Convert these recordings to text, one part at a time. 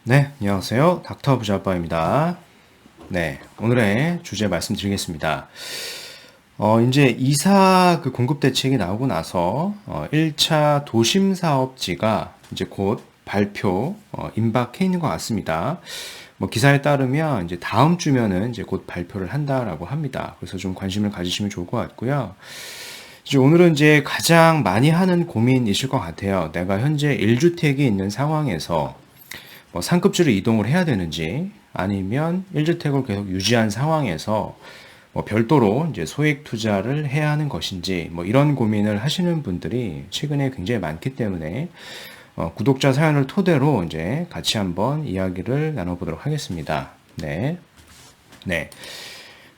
네, 안녕하세요. 닥터 부자빠입니다. 네, 오늘의 주제 말씀드리겠습니다. 이제 이사 그 공급 대책이 나오고 나서 1차 도심 사업지가 이제 곧 발표 임박해 있는 것 같습니다. 뭐 기사에 따르면 이제 다음 주면은 이제 곧 발표를 한다라고 합니다. 그래서 좀 관심을 가지시면 좋을 것 같고요. 이제 오늘은 이제 가장 많이 하는 고민이실 것 같아요. 내가 현재 1주택이 있는 상황에서 뭐 상급지로 이동을 해야 되는지 아니면 1주택을 계속 유지한 상황에서 뭐 별도로 이제 소액 투자를 해야 하는 것인지 뭐 이런 고민을 하시는 분들이 최근에 굉장히 많기 때문에 구독자 사연을 토대로 이제 같이 한번 이야기를 나눠보도록 하겠습니다. 네. 네.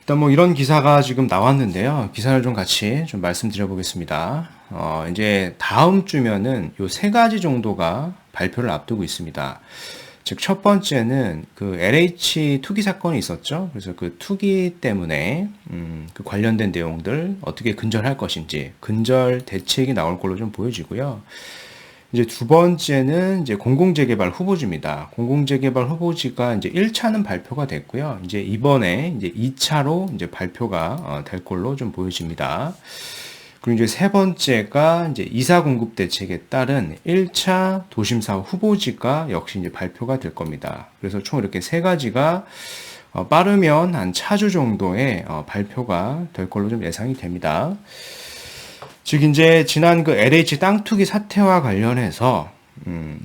일단 뭐 이런 기사가 지금 나왔는데요. 기사를 좀 같이 좀 말씀드려 보겠습니다. 이제 다음 주면은 요 세 가지 정도가 발표를 앞두고 있습니다. 즉, 첫 번째는 그 LH 투기 사건이 있었죠. 그래서 그 투기 때문에, 그 관련된 내용들 어떻게 근절할 것인지, 근절 대책이 나올 걸로 좀 보여지고요. 이제 두 번째는 이제 공공재개발 후보지입니다. 공공재개발 후보지가 이제 1차는 발표가 됐고요. 이제 이번에 이제 2차로 이제 발표가 될 걸로 좀 보여집니다. 그리고 이제 세 번째가 이제 이사 공급 대책에 따른 1차 도심사업 후보지가 역시 이제 발표가 될 겁니다. 그래서 총 이렇게 세 가지가 빠르면 한 차주 정도의 발표가 될 걸로 좀 예상이 됩니다. 즉 이제 지난 그 LH 땅 투기 사태와 관련해서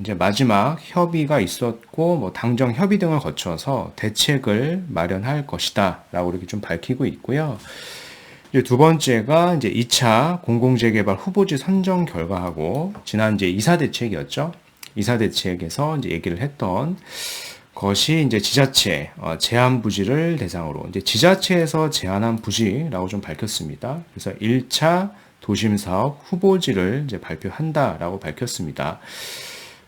이제 마지막 협의가 있었고 뭐 당정 협의 등을 거쳐서 대책을 마련할 것이다라고 이렇게 좀 밝히고 있고요. 이제 두 번째가 이제 2차 공공재개발 후보지 선정 결과하고 지난 이제 이사 대책이었죠. 이사 대책에서 이제 얘기를 했던 것이 이제 지자체 제한 부지를 대상으로 이제 지자체에서 제한한 부지라고 좀 밝혔습니다. 그래서 1차 도심 사업 후보지를 이제 발표한다라고 밝혔습니다.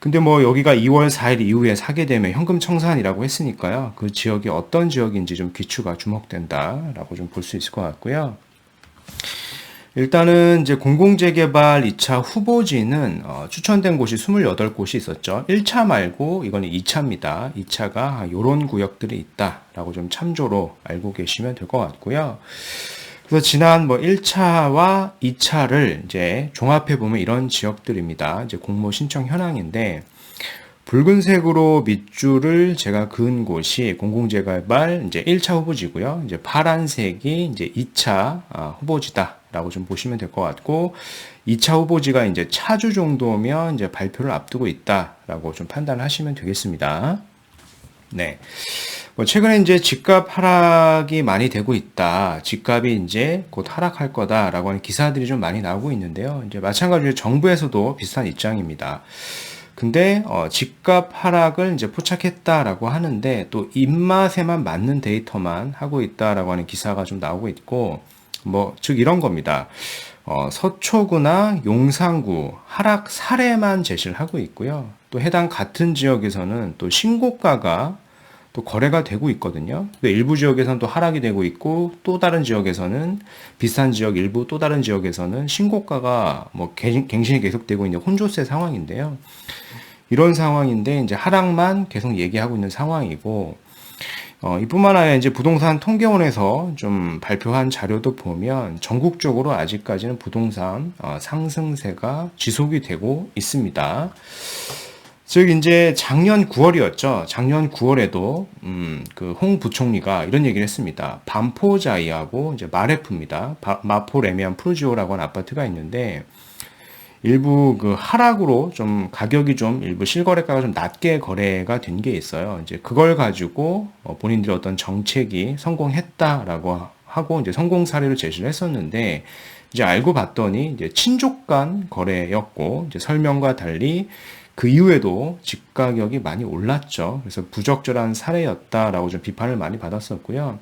근데 뭐 여기가 2월 4일 이후에 사게 되면 현금 청산이라고 했으니까요. 그 지역이 어떤 지역인지 좀 귀추가 주목된다라고 좀 볼 수 있을 것 같고요. 일단은 이제 공공재개발 2차 후보지는 추천된 곳이 28곳이 있었죠. 1차 말고 이거는 2차입니다. 2차가 이런 구역들이 있다라고 좀 참조로 알고 계시면 될 것 같고요. 그래서 지난 뭐 1차와 2차를 이제 종합해 보면 이런 지역들입니다. 이제 공모 신청 현황인데 붉은색으로 밑줄을 제가 그은 곳이 공공재개발 이제 1차 후보지고요. 이제 파란색이 이제 2차 후보지다라고 좀 보시면 될 것 같고 2차 후보지가 이제 차주 정도면 이제 발표를 앞두고 있다라고 좀 판단하시면 되겠습니다. 네. 뭐 최근에 이제 집값 하락이 많이 되고 있다. 집값이 이제 곧 하락할 거다라고 하는 기사들이 좀 많이 나오고 있는데요. 이제 마찬가지로 정부에서도 비슷한 입장입니다. 근데 집값 하락을 이제 포착했다라고 하는데 또 입맛에만 맞는 데이터만 하고 있다라고 하는 기사가 좀 나오고 있고 뭐 즉 이런 겁니다. 서초구나 용산구 하락 사례만 제시를 하고 있고요. 또 해당 같은 지역에서는 또 신고가가 또 거래가 되고 있거든요. 일부 지역에서는 또 하락이 되고 있고 또 다른 지역에서는 비슷한 지역 일부 또 다른 지역에서는 신고가가 뭐 갱신이 계속되고 있는 혼조세 상황인데요. 이런 상황인데 이제 하락만 계속 얘기하고 있는 상황이고 이뿐만 아니라 이제 부동산 통계원에서 좀 발표한 자료도 보면 전국적으로 아직까지는 부동산 상승세가 지속이 되고 있습니다. 즉 이제 작년 9월이었죠. 작년 9월에도 그 홍 부총리가 이런 얘기를 했습니다. 반포자이하고 이제 마레프입니다. 마포 레미안 푸르지오라고 하는 아파트가 있는데 일부 그 하락으로 좀 가격이 좀 일부 실거래가가 좀 낮게 거래가 된 게 있어요. 이제 그걸 가지고 본인들의 어떤 정책이 성공했다라고 하고 이제 성공 사례를 제시를 했었는데 이제 알고 봤더니 이제 친족 간 거래였고 이제 설명과 달리 그 이후에도 집 가격이 많이 올랐죠. 그래서 부적절한 사례였다라고 좀 비판을 많이 받았었고요.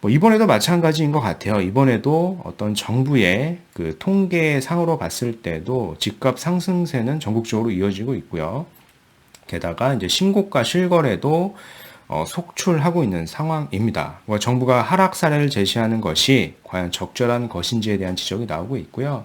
뭐 이번에도 마찬가지인 것 같아요. 이번에도 어떤 정부의 그 통계상으로 봤을 때도 집값 상승세는 전국적으로 이어지고 있고요. 게다가 이제 신고가 실거래도 속출하고 있는 상황입니다. 정부가 하락 사례를 제시하는 것이 과연 적절한 것인지에 대한 지적이 나오고 있고요.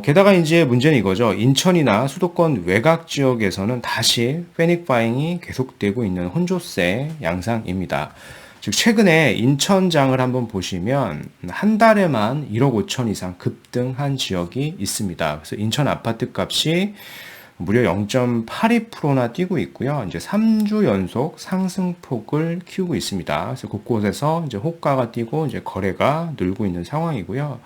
게다가 이제 문제는 이거죠. 인천이나 수도권 외곽 지역에서는 다시 패닉 바잉이 계속되고 있는 혼조세 양상입니다. 즉 최근에 인천장을 한번 보시면 한 달에만 1억 5천 이상 급등한 지역이 있습니다. 그래서 인천 아파트 값이 무려 0.82%나 뛰고 있고요. 이제 3주 연속 상승폭을 키우고 있습니다. 그래서 곳곳에서 이제 호가가 뛰고 이제 거래가 늘고 있는 상황이고요.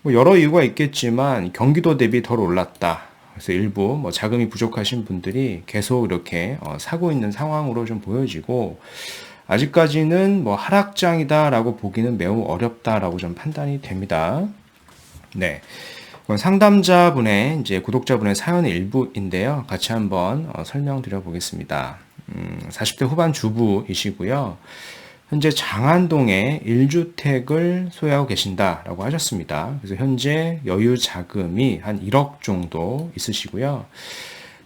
뭐 여러 이유가 있겠지만 경기도 대비 덜 올랐다. 그래서 일부 뭐 자금이 부족하신 분들이 계속 이렇게 사고 있는 상황으로 좀 보여지고 아직까지는 뭐 하락장이다라고 보기는 매우 어렵다라고 좀 판단이 됩니다. 네. 이건 상담자분의 이제 구독자분의 사연의 일부인데요. 같이 한번 설명드려 보겠습니다. 40대 후반 주부이시고요. 현재 장안동에 1주택을 소유하고 계신다라고 하셨습니다. 그래서 현재 여유 자금이 한 1억 정도 있으시고요.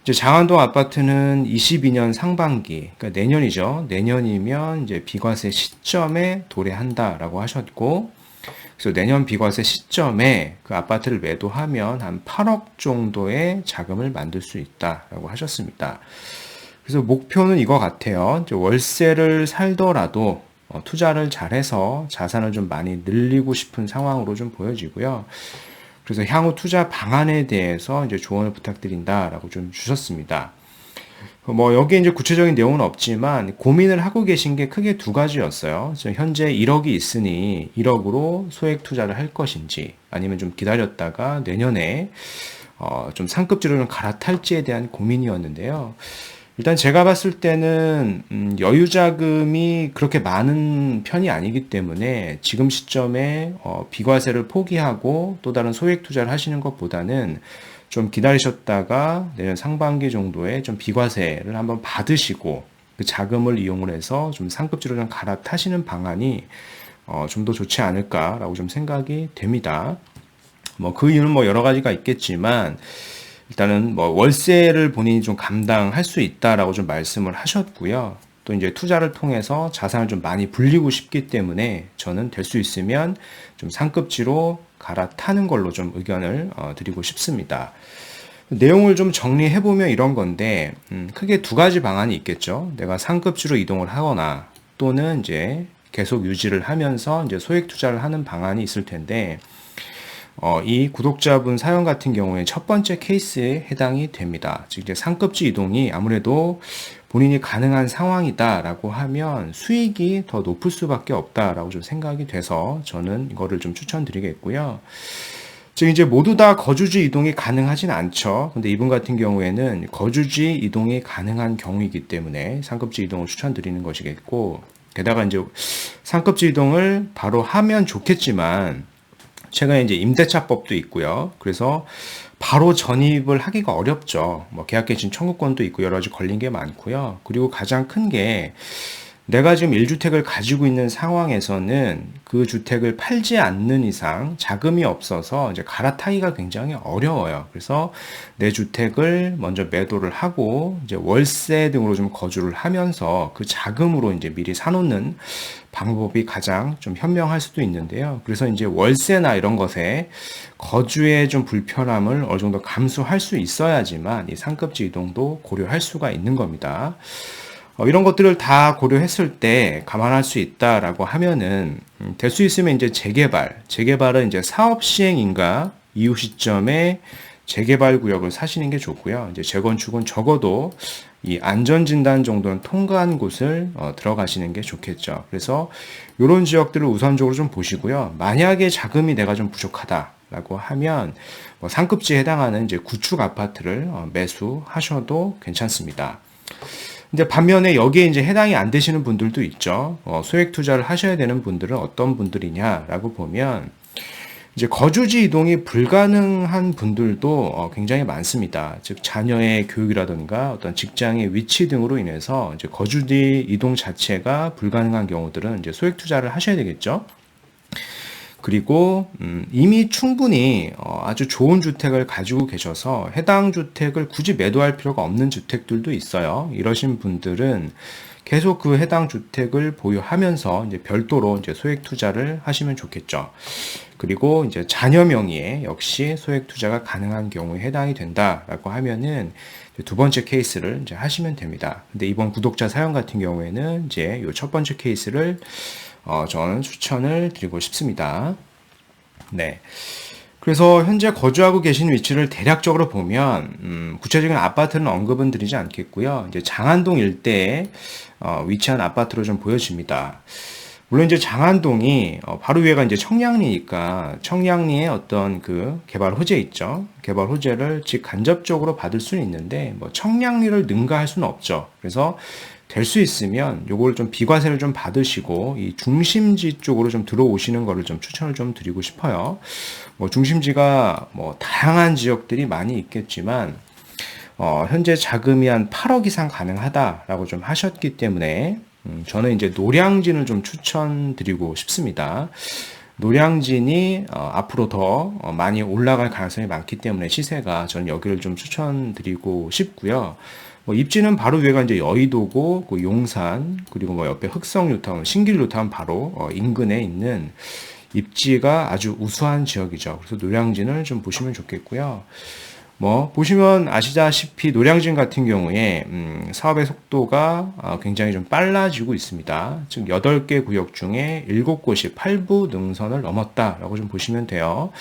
이제 장안동 아파트는 22년 상반기, 그러니까 내년이죠. 내년이면 이제 비과세 시점에 도래한다라고 하셨고, 그래서 내년 비과세 시점에 그 아파트를 매도하면 한 8억 정도의 자금을 만들 수 있다라고 하셨습니다. 그래서 목표는 이거 같아요. 월세를 살더라도 투자를 잘해서 자산을 좀 많이 늘리고 싶은 상황으로 좀 보여지고요. 그래서 향후 투자 방안에 대해서 이제 조언을 부탁드린다라고 좀 주셨습니다. 뭐 여기에 이제 구체적인 내용은 없지만 고민을 하고 계신 게 크게 두 가지였어요. 현재 1억이 있으니 1억으로 소액 투자를 할 것인지 아니면 좀 기다렸다가 내년에 좀 상급지로 좀 갈아탈지에 대한 고민이었는데요. 일단 제가 봤을 때는 여유 자금이 그렇게 많은 편이 아니기 때문에 지금 시점에 비과세를 포기하고 또 다른 소액 투자를 하시는 것보다는 좀 기다리셨다가 내년 상반기 정도에 좀 비과세를 한번 받으시고 그 자금을 이용을 해서 좀 상급지로 좀 갈아타시는 방안이 좀 더 좋지 않을까라고 좀 생각이 됩니다. 뭐 그 이유는 뭐 여러 가지가 있겠지만 일단은 뭐 월세를 본인이 좀 감당할 수 있다라고 좀 말씀을 하셨고요. 또 이제 투자를 통해서 자산을 좀 많이 불리고 싶기 때문에 저는 될 수 있으면 좀 상급지로 갈아타는 걸로 좀 의견을 드리고 싶습니다. 내용을 좀 정리해보면 이런 건데, 크게 두 가지 방안이 있겠죠. 내가 상급지로 이동을 하거나 또는 이제 계속 유지를 하면서 이제 소액 투자를 하는 방안이 있을 텐데, 이 구독자분 사연 같은 경우에 첫 번째 케이스에 해당이 됩니다. 즉 이제 상급지 이동이 아무래도 본인이 가능한 상황이다라고 하면 수익이 더 높을 수밖에 없다라고 좀 생각이 돼서 저는 이거를 좀 추천드리겠고요. 즉 이제 모두 다 거주지 이동이 가능하진 않죠. 근데 이분 같은 경우에는 거주지 이동이 가능한 경우이기 때문에 상급지 이동을 추천드리는 것이겠고, 게다가 이제 상급지 이동을 바로 하면 좋겠지만 최근에 이제 임대차법도 있고요. 그래서 바로 전입을 하기가 어렵죠. 뭐 계약갱신 청구권도 있고 여러 가지 걸린 게 많고요. 그리고 가장 큰 게 내가 지금 1주택을 가지고 있는 상황에서는 그 주택을 팔지 않는 이상 자금이 없어서 이제 갈아타기가 굉장히 어려워요. 그래서 내 주택을 먼저 매도를 하고 이제 월세 등으로 좀 거주를 하면서 그 자금으로 이제 미리 사놓는 방법이 가장 좀 현명할 수도 있는데요. 그래서 이제 월세나 이런 것에 거주의 좀 불편함을 어느 정도 감수할 수 있어야지만 이 상급지 이동도 고려할 수가 있는 겁니다. 이런 것들을 다 고려했을 때 감안할 수 있다라고 하면은 될 수 있으면 이제 재개발은 이제 사업 시행인가 이후 시점에 재개발 구역을 사시는 게 좋고요. 이제 재건축은 적어도 이 안전진단 정도는 통과한 곳을 들어가시는 게 좋겠죠. 그래서 이런 지역들을 우선적으로 좀 보시고요. 만약에 자금이 내가 좀 부족하다라고 하면 뭐 상급지에 해당하는 이제 구축 아파트를 매수하셔도 괜찮습니다. 근데 반면에 여기에 이제 해당이 안 되시는 분들도 있죠. 소액 투자를 하셔야 되는 분들은 어떤 분들이냐라고 보면 이제 거주지 이동이 불가능한 분들도 굉장히 많습니다. 즉 자녀의 교육이라든가 어떤 직장의 위치 등으로 인해서 이제 거주지 이동 자체가 불가능한 경우들은 이제 소액 투자를 하셔야 되겠죠. 그리고 이미 충분히 아주 좋은 주택을 가지고 계셔서 해당 주택을 굳이 매도할 필요가 없는 주택들도 있어요. 이러신 분들은 계속 그 해당 주택을 보유하면서 이제 별도로 이제 소액 투자를 하시면 좋겠죠. 그리고 이제 자녀 명의의 역시 소액 투자가 가능한 경우에 해당이 된다라고 하면은 두 번째 케이스를 이제 하시면 됩니다. 근데 이번 구독자 사연 같은 경우에는 이제 요 첫 번째 케이스를 저는 추천을 드리고 싶습니다. 네. 그래서 현재 거주하고 계신 위치를 대략적으로 보면 구체적인 아파트는 언급은 드리지 않겠고요. 이제 장안동 일대에 위치한 아파트로 좀 보여집니다. 물론 이제 장안동이 바로 위에가 이제 청량리니까 청량리의 어떤 그 개발 호재 있죠. 개발 호재를 직간접적으로 받을 수는 있는데 뭐 청량리를 능가할 수는 없죠. 그래서 될 수 있으면 요걸 좀 비과세를 좀 받으시고 이 중심지 쪽으로 좀 들어오시는 거를 좀 추천을 좀 드리고 싶어요. 뭐 중심지가 뭐 다양한 지역들이 많이 있겠지만 현재 자금이 한 8억 이상 가능하다라고 좀 하셨기 때문에 저는 이제 노량진을 좀 추천드리고 싶습니다. 노량진이 앞으로 더 많이 올라갈 가능성이 많기 때문에 시세가 저는 여기를 좀 추천드리고 싶고요. 뭐 입지는 바로 위에가 이제 여의도고 그 용산 그리고 뭐 옆에 흑성 뉴타운, 신길 뉴타운 바로 인근에 있는 입지가 아주 우수한 지역이죠. 그래서 노량진을 좀 보시면 좋겠고요. 뭐 보시면 아시다시피 노량진 같은 경우에 사업의 속도가 굉장히 좀 빨라지고 있습니다. 즉 8개 구역 중에 7곳이 8부 능선을 넘었다라고 좀 보시면 돼요.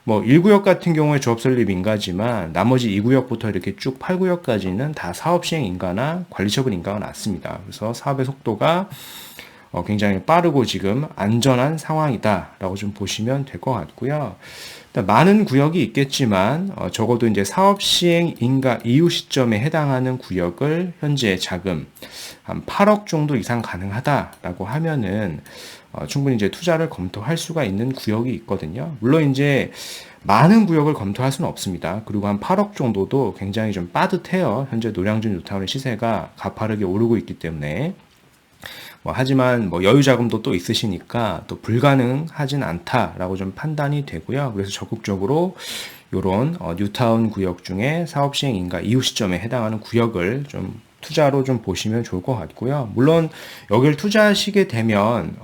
뭐 1구역 같은 경우에 조합 설립 인가지만 나머지 2구역부터 이렇게 쭉 8구역까지는 다 사업 시행 인가나 관리 처분 인가가 났습니다. 그래서 사업의 속도가 굉장히 빠르고 지금 안전한 상황이다라고 좀 보시면 될 것 같고요. 많은 구역이 있겠지만 적어도 이제 사업 시행 인가 이후 시점에 해당하는 구역을 현재 자금 한 8억 정도 이상 가능하다라고 하면은 충분히 이제 투자를 검토할 수가 있는 구역이 있거든요. 물론 이제 많은 구역을 검토할 수는 없습니다. 그리고 한 8억 정도도 굉장히 좀 빠듯해요. 현재 노량진 뉴타운의 시세가 가파르게 오르고 있기 때문에. 하지만 여유 자금도 또 있으시니까 또 불가능하진 않다라고 좀 판단이 되고요. 그래서 적극적으로 요런 뉴타운 구역 중에 사업 시행 인가 이후 시점에 해당하는 구역을 좀 투자로 좀 보시면 좋을 것 같고요. 물론 여기를 투자하시게 되면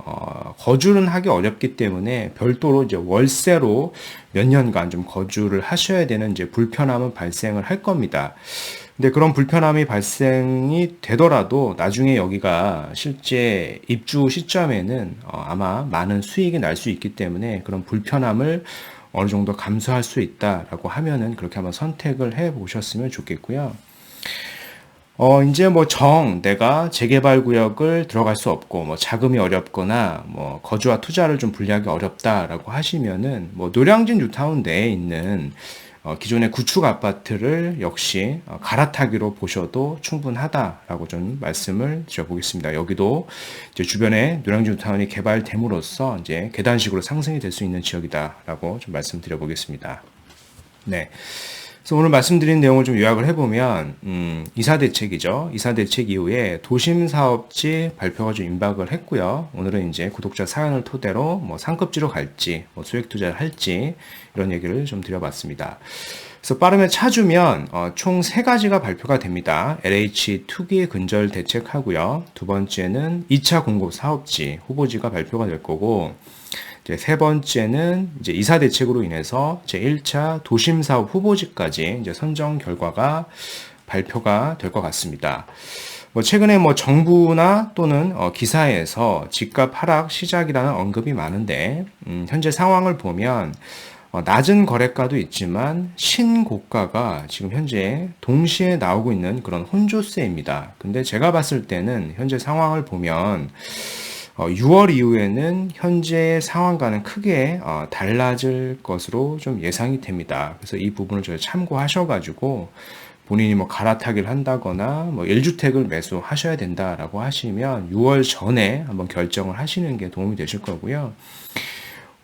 거주는 하기 어렵기 때문에 별도로 이제 월세로 몇 년간 좀 거주를 하셔야 되는 이제 불편함은 발생을 할 겁니다. 근데 그런 불편함이 발생이 되더라도 나중에 여기가 실제 입주 시점에는 아마 많은 수익이 날 수 있기 때문에 그런 불편함을 어느 정도 감수할 수 있다라고 하면은 그렇게 한번 선택을 해 보셨으면 좋겠고요. 이제 내가 재개발 구역을 들어갈 수 없고, 자금이 어렵거나, 거주와 투자를 좀 분리하기 어렵다라고 하시면은, 노량진 뉴타운 내에 있는, 기존의 구축 아파트를 역시 갈아타기로 보셔도 충분하다라고 좀 말씀을 드려보겠습니다. 여기도 이제 주변에 노량진 뉴타운이 개발됨으로써 이제 계단식으로 상승이 될 수 있는 지역이다라고 좀 말씀드려보겠습니다. 네. 그래서 오늘 말씀드린 내용을 좀 요약을 해보면 이사대책이죠. 이사대책 이후에 도심사업지 발표가 좀 임박을 했고요. 오늘은 이제 구독자 사연을 토대로 상급지로 갈지 소액투자를 할지 이런 얘기를 좀 드려봤습니다. 그래서 빠르면 차주면 총 3가지가 발표가 됩니다. LH 투기 근절 대책하고요. 두 번째는 2차 공급 사업지 후보지가 발표가 될 거고 이제 세 번째는 이제 이사 대책으로 인해서 제 1차 도심 사업 후보지까지 이제 선정 결과가 발표가 될 것 같습니다. 최근에 정부나 또는 기사에서 집값 하락 시작이라는 언급이 많은데 현재 상황을 보면 낮은 거래가도 있지만 신고가가 지금 현재 동시에 나오고 있는 그런 혼조세입니다. 근데 제가 봤을 때는 현재 상황을 보면 6월 이후에는 현재의 상황과는 크게 달라질 것으로 좀 예상이 됩니다. 그래서 이 부분을 저희 참고하셔가지고 본인이 갈아타기를 한다거나 1주택을 매수하셔야 된다라고 하시면 6월 전에 한번 결정을 하시는 게 도움이 되실 거고요.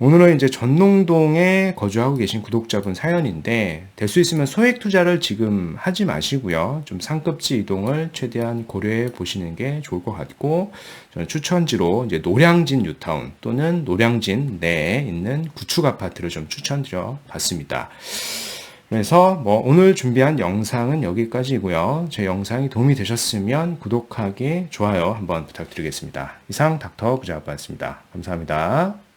오늘은 이제 전농동에 거주하고 계신 구독자분 사연인데 될 수 있으면 소액 투자를 지금 하지 마시고요. 좀 상급지 이동을 최대한 고려해 보시는 게 좋을 것 같고 저는 추천지로 이제 노량진 뉴타운 또는 노량진 내에 있는 구축 아파트를 좀 추천드려 봤습니다. 그래서 뭐 오늘 준비한 영상은 여기까지고요. 제 영상이 도움이 되셨으면 구독하기, 좋아요 한번 부탁드리겠습니다. 이상 닥터 부자아빠였습니다. 감사합니다.